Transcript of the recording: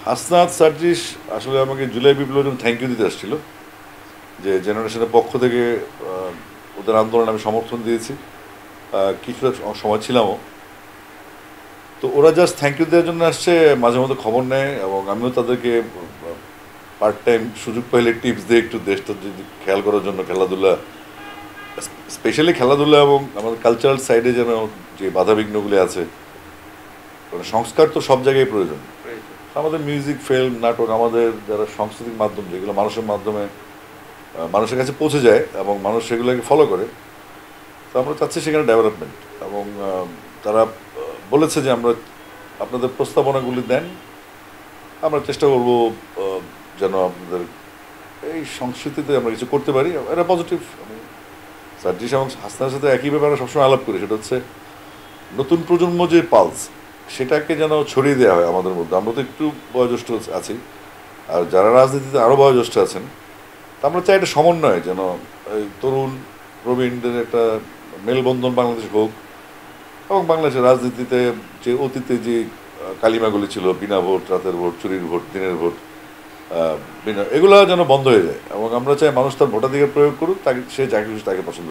হাসনাত সার্জিস আসলে আমাকে জুলাই বিপ্লবের জন্য থ্যাংক ইউ দিতে আসছিল, যে জেনারেশনের পক্ষ থেকে ওদের আন্দোলনে আমি সমর্থন দিয়েছি, কিছুটা সময় ছিলামও। তো ওরা জাস্ট থ্যাংক ইউ দেওয়ার জন্য আসছে, মাঝে মধ্যে খবর নেয় এবং আমিও তাদেরকে পার্ট টাইম সুযোগ পাইলে টিপস দিয়ে একটু দেশটা যদি খেয়াল করার জন্য, খেলাধুলা স্পেশালি খেলাধুলা এবং আমাদের কালচারাল সাইডে যেন যে বাধাবিঘ্নগুলি আছে, মানে সংস্কার তো সব জায়গায় প্রয়োজন। আমাদের মিউজিক, ফিল্ম, নাটক, আমাদের যারা সাংস্কৃতিক মাধ্যম যেগুলো মানুষের মাধ্যমে মানুষের কাছে পৌঁছে যায় এবং মানুষ সেগুলোকে ফলো করে, তো আমরা চাচ্ছি সেখানে ডেভেলপমেন্ট। এবং তারা বলেছে যে আমরা আপনাদের প্রস্তাবনাগুলি দেন, আমরা চেষ্টা করব যেন আপনাদের এই সংস্কৃতিতে আমরা কিছু করতে পারি। এটা পজিটিভ। আমি সার্জিস এবং হাসনার সাথে একই ব্যাপারে সবসময় আলাপ করি, সেটা হচ্ছে নতুন প্রজন্ম যে পালস, সেটাকে যেন ছড়িয়ে দেওয়া হয় আমাদের মধ্যে। আমরা তো একটু বয়োজ্যেষ্ঠ আছি, আর যারা রাজনীতিতে আরও বয়োজ্যেষ্ঠ আছেন, তা আমরা চাই একটা সমন্বয় যেন এই তরুণ প্রবীণদের একটা মেলবন্ধন বাংলাদেশ হোক, এবং বাংলাদেশের রাজনীতিতে যে অতীতে যে কালিমাগুলি ছিল, বিনা ভোট, রাতের ভোট, চুরির ভোট, দিনের ভোট, বিনা, এগুলো যেন বন্ধ হয়ে যায়। এবং আমরা চাই মানুষ তার ভোটাধিকার প্রয়োগ করুক, তাকে সে যাকে খুশি তাকে পছন্দ